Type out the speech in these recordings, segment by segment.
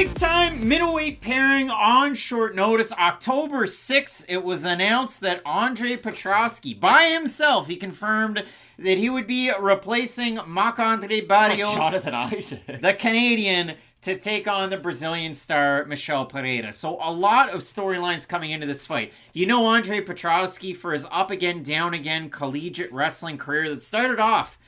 big time middleweight pairing on short notice. October 6th, it was announced that Andre Petroski, by himself, he confirmed that he would be replacing Marc-Andre Barrios, like Jonathan Isaac, the Canadian, to take on the Brazilian star Michel Pereira. So a lot of storylines coming into this fight. You know Andre Petroski for his up again, down again collegiate wrestling career that started off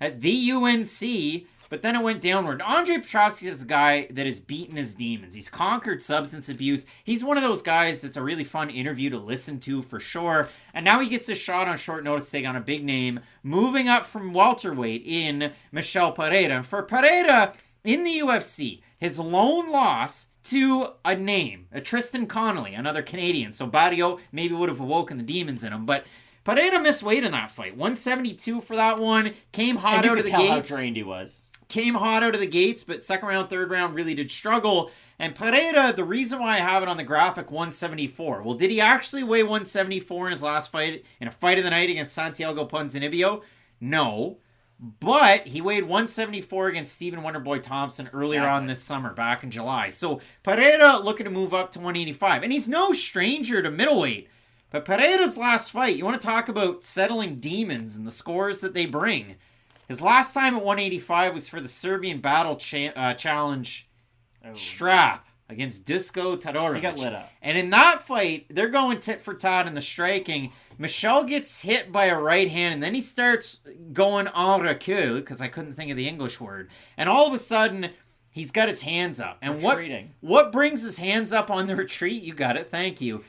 at the UNC, but then it went downward. Andre Petroski is a guy that has beaten his demons. He's conquered substance abuse. He's one of those guys that's a really fun interview to listen to for sure. And now he gets a shot on short notice to take on a big name, moving up from welterweight in Michel Pereira. And for Pereira, in the UFC, his lone loss to a name, a Tristan Connolly, another Canadian. So Barrio maybe would have awoken the demons in him, but Pereira missed weight in that fight. 172 for that one. Came hot out of the gates. And you could tell how drained he was. Came hot out of the gates, but second round, third round really did struggle. And Pereira, the reason why I have it on the graphic, 174. Well, did he actually weigh 174 in his last fight, in a fight of the night against Santiago Ponzinibbio? No. But he weighed 174 against Stephen Wonderboy Thompson earlier on this summer, back in July. So Pereira looking to move up to 185. And he's no stranger to middleweight. But Pereira's last fight, you want to talk about settling demons and the scores that they bring. His last time at 185 was for the Serbian Battle Challenge strap against Dusko Todorovic. He got lit up. And in that fight, they're going tit for tat in the striking. Michel gets hit by a right hand, and then he starts going en recul, because I couldn't think of the English word. And all of a sudden, he's got his hands up. And what brings his hands up on the retreat? You got it, thank you.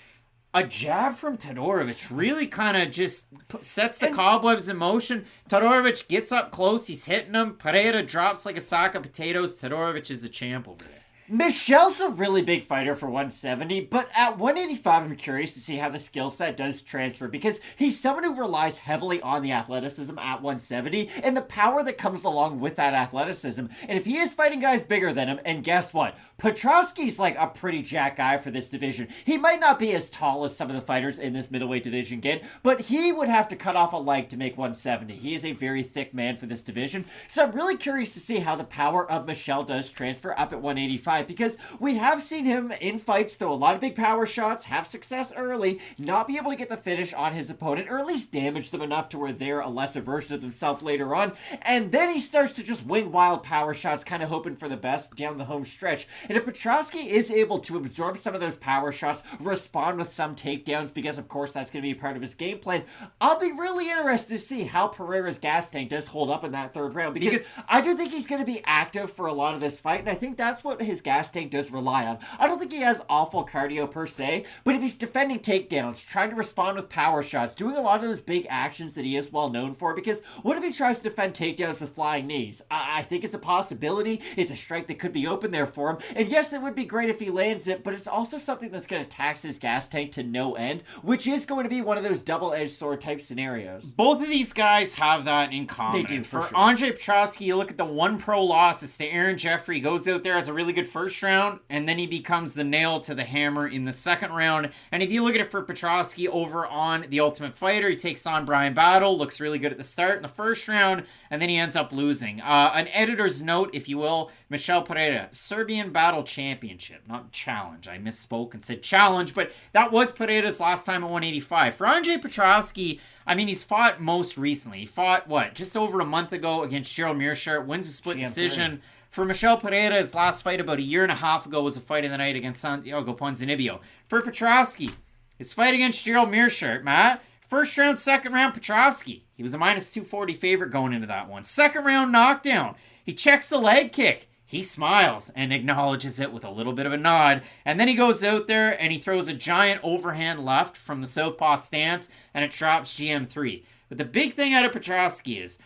A jab from Todorovic really kind of just sets the cobwebs in motion. Todorovic gets up close. He's hitting him. Pereira drops like a sack of potatoes. Todorovic is the champ over there. Michel's a really big fighter for 170, but at 185, I'm curious to see how the skill set does transfer, because he's someone who relies heavily on the athleticism at 170 and the power that comes along with that athleticism. And if he is fighting guys bigger than him, and guess what? Petroski's like a pretty jack guy for this division. He might not be as tall as some of the fighters in this middleweight division get, but he would have to cut off a leg to make 170. He is a very thick man for this division. So I'm really curious to see how the power of Michel does transfer up at 185. Because we have seen him in fights throw a lot of big power shots, have success early, not be able to get the finish on his opponent, or at least damage them enough to where they're a lesser version of themselves later on, and then he starts to just wing wild power shots, kind of hoping for the best down the home stretch. And if Petroski is able to absorb some of those power shots, respond with some takedowns, because of course that's going to be part of his game plan, I'll be really interested to see how Pereira's gas tank does hold up in that third round, because I do think he's going to be active for a lot of this fight, and I think that's what his gas tank does rely on. I don't think he has awful cardio per se, but if he's defending takedowns, trying to respond with power shots, doing a lot of those big actions that he is well known for, because what if he tries to defend takedowns with flying knees? I think it's a possibility. It's a strike that could be open there for him, and yes, it would be great if he lands it, but it's also something that's going to tax his gas tank to no end, which is going to be one of those double-edged sword type scenarios. Both of these guys have that in common. They do, for sure. Andre Petroski, you look at the one pro loss, it's to Aaron Jeffrey. He goes out there as a really good first round, and then he becomes the nail to the hammer in the second round. And if you look at it for Petroski over on The Ultimate Fighter, he takes on Brian Battle, looks really good at the start in the first round, and then he ends up losing. An editor's note, if you will, Michel Pereira, Serbian Battle Championship, not challenge. I misspoke and said challenge, but that was Pereira's last time at 185. For Andre Petroski, I mean, he's fought most recently. He fought, just over a month ago against Gerald Meerschaert, wins a split decision. For Michel Pereira, his last fight about a year and a half ago was a fight of the night against Santiago Ponzinibbio. For Petroski, his fight against Gerald Meerschaert, Matt, first round, second round, Petroski. He was a minus 240 favorite going into that one. Second round knockdown. He checks the leg kick. He smiles and acknowledges it with a little bit of a nod. And then he goes out there and he throws a giant overhand left from the southpaw stance, and it drops GM3. But the big thing out of Petroski is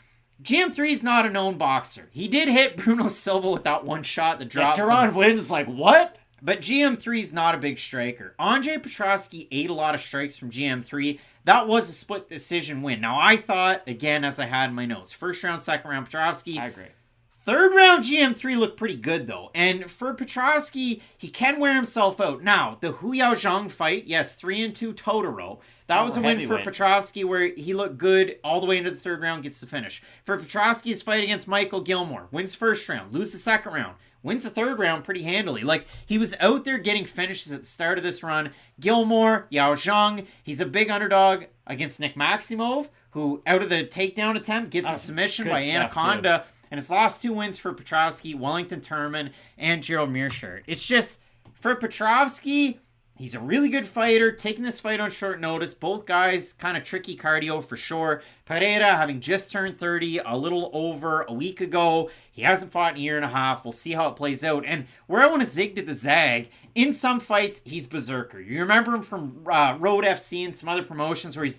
GM3 is not a known boxer. He did hit Bruno Silva with that one shot that drops him. Darren wins, like, what? But GM3 is not a big striker. Andre Petroski ate a lot of strikes from GM3. That was a split decision win. Now, I thought, again, as I had in my notes, first round, second round, Petroski. I agree. Third round, GM3 looked pretty good, though. And for Petroski, he can wear himself out. Now, the Hu Yaozhang fight, yes, 3-2 Totoro. That was a win for Petroski where he looked good all the way into the third round, gets the finish. For Petroski's fight against Michael Gilmore, wins first round, loses second round, wins the third round pretty handily. Like, he was out there getting finishes at the start of this run. Gilmore, Yao Zhang, he's a big underdog against Nick Maximov, who out of the takedown attempt gets a submission by Anaconda. And his last 2 wins for Petroski, Wellington Turman, and Gerald Meerschaert. It's just, for Petroski, he's a really good fighter, taking this fight on short notice. Both guys, kind of tricky cardio for sure. Pereira, having just turned 30, a little over a week ago. He hasn't fought in a year and a half. We'll see how it plays out. And where I want to zig to the zag, in some fights, he's berserker. You remember him from Road FC and some other promotions where he's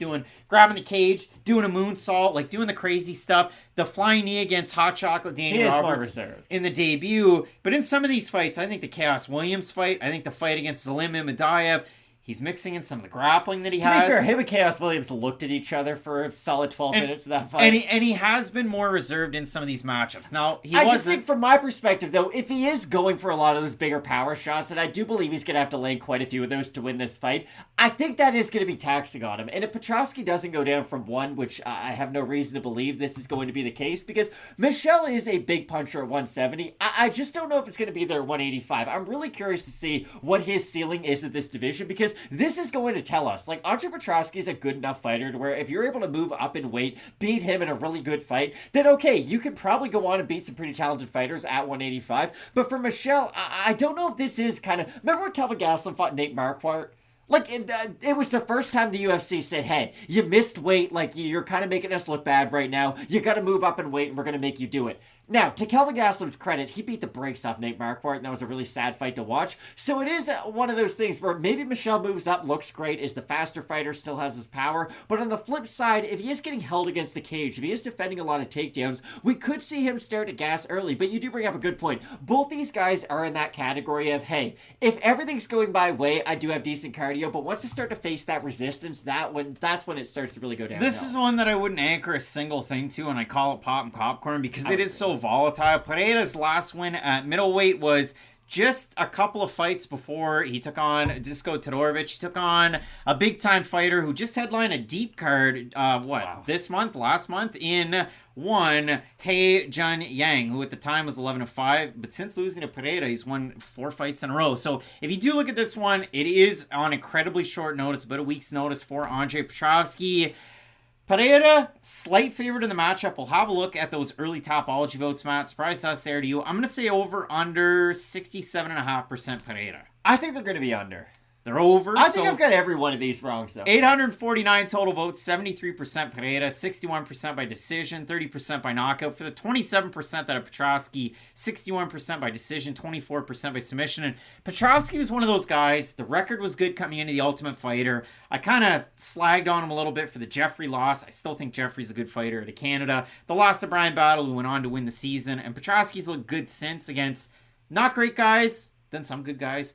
grabbing the cage, doing a moonsault, like doing the crazy stuff. The flying knee against Hot Chocolate Danny Roberts in the debut. But in some of these fights, I think the Chaos Williams fight, I think the fight against Zalim Imadaev, he's mixing in some of the grappling that he has. To be fair, him and Chaos Williams looked at each other for a solid 12 minutes of that fight. And he has been more reserved in some of these matchups. Now, I just think from my perspective, though, if he is going for a lot of those bigger power shots, and I do believe he's going to have to land quite a few of those to win this fight, I think that is going to be taxing on him. And if Petroski doesn't go down from 1, which I have no reason to believe this is going to be the case, because Michel is a big puncher at 170. I just don't know if it's going to be there at 185. I'm really curious to see what his ceiling is at this division, because this is going to tell us, like, Andre Petroski is a good enough fighter to where if you're able to move up in weight, beat him in a really good fight, then okay, you could probably go on and beat some pretty talented fighters at 185. But for Michel, I don't know if this is kind of... Remember when Kelvin Gastelum fought Nate Marquardt? Like, it was the first time the UFC said, hey, you missed weight, like, you're kind of making us look bad right now, you gotta move up in weight and we're gonna make you do it. Now, to Kelvin Gastelum's credit, he beat the brakes off Nate Marquardt, and that was a really sad fight to watch. So it is one of those things where maybe Michel moves up, looks great, is the faster fighter, still has his power. But on the flip side, if he is getting held against the cage, if he is defending a lot of takedowns, we could see him start to gas early. But you do bring up a good point. Both these guys are in that category of, hey, if everything's going my way, I do have decent cardio, but once I start to face that resistance, that's when it starts to really go downhill. This is one that I wouldn't anchor a single thing to, and I call it pop and popcorn because it is so volatile. Pereira's last win at middleweight was just a couple of fights before he took on Dusko Todorovic. He took on a big-time fighter who just headlined a deep card, last month in He Jun Yang, who at the time was 11-5, but since losing to Pereira, he's won 4 fights in a row. So if you do look at this one, it is on incredibly short notice, about a week's notice for Andre Petroski. Pereira, slight favorite in the matchup. We'll have a look at those early Topology votes, Matt. Surprise us there to you. I'm going to say over under 67.5% Pereira. I think they're going to be under. They're over. I think I've got every one of these wrong, so. 849 total votes, 73% Pereira, 61% by decision, 30% by knockout. For the 27% that are Petroski, 61% by decision, 24% by submission. And Petroski was one of those guys. The record was good coming into the Ultimate Fighter. I kind of slagged on him a little bit for the Jeffrey loss. I still think Jeffrey's a good fighter to Canada. The loss to Brian Battle, who went on to win the season. And Petroski's looked good since against not great guys, then some good guys.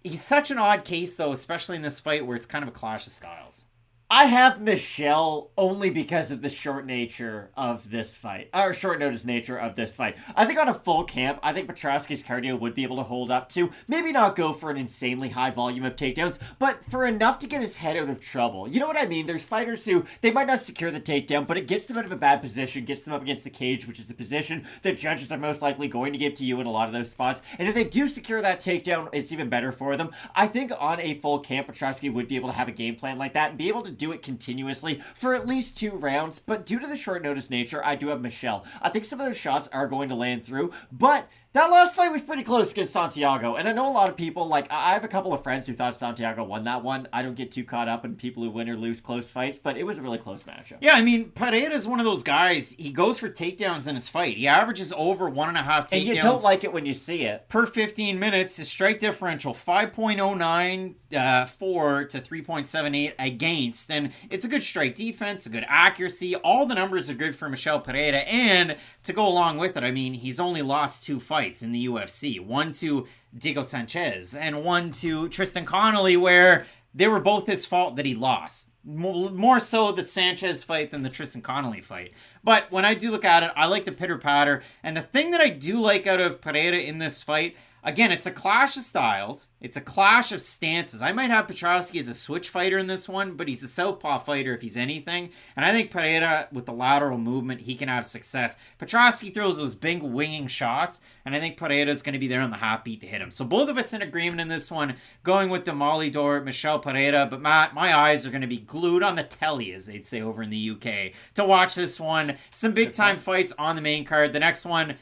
He's such an odd case, though, especially in this fight where it's kind of a clash of styles. I have Michel only because of the short nature of this fight, or short notice nature of this fight. I think on a full camp, I think Petroski's cardio would be able to hold up to, maybe not go for an insanely high volume of takedowns, but for enough to get his head out of trouble. You know what I mean? There's fighters who, they might not secure the takedown, but it gets them out of a bad position, gets them up against the cage, which is the position that judges are most likely going to give to you in a lot of those spots. And if they do secure that takedown, it's even better for them. I think on a full camp, Petroski would be able to have a game plan like that and be able to do it continuously for at least 2 rounds, but due to the short notice nature, I do have Michel. I think some of those shots are going to land through, but that last fight was pretty close against Santiago, and I know a lot of people, like, I have a couple of friends who thought Santiago won that one. I don't get too caught up in people who win or lose close fights, but it was a really close matchup. Yeah, I mean, Pereira's one of those guys, he goes for takedowns in his fight. He averages over 1.5 takedowns. And you don't like it when you see it. Per 15 minutes, his strike differential, 5.09 to 3.78 against, and it's a good strike defense, a good accuracy. All the numbers are good for Michel Pereira, and to go along with it, I mean, he's only lost 2 fights in the UFC. One to Diego Sanchez and one to Tristan Connolly, where they were both his fault that he lost. More so the Sanchez fight than the Tristan Connolly fight. But when I do look at it, I like the pitter-patter. And the thing that I do like out of Pereira in this fight, Again, it's a clash of styles. It's a clash of stances. I might have Petroski as a switch fighter in this one, but he's a southpaw fighter if he's anything. And I think Pereira, with the lateral movement, he can have success. Petroski throws those big winging shots, and I think Pereira's going to be there on the hot beat to hit him. So both of us in agreement in this one, going with Demolidor, Michel Pereira. But Matt, my eyes are going to be glued on the telly, as they'd say over in the UK, to watch this one. Some big-time fights on the main card. The next one,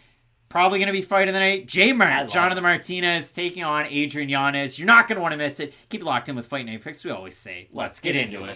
probably going to be fight of the night. Jonathan Martinez taking on Adrian Yanez. You're not going to want to miss it. Keep it locked in with Fight Night Picks. We always say, let's get into it.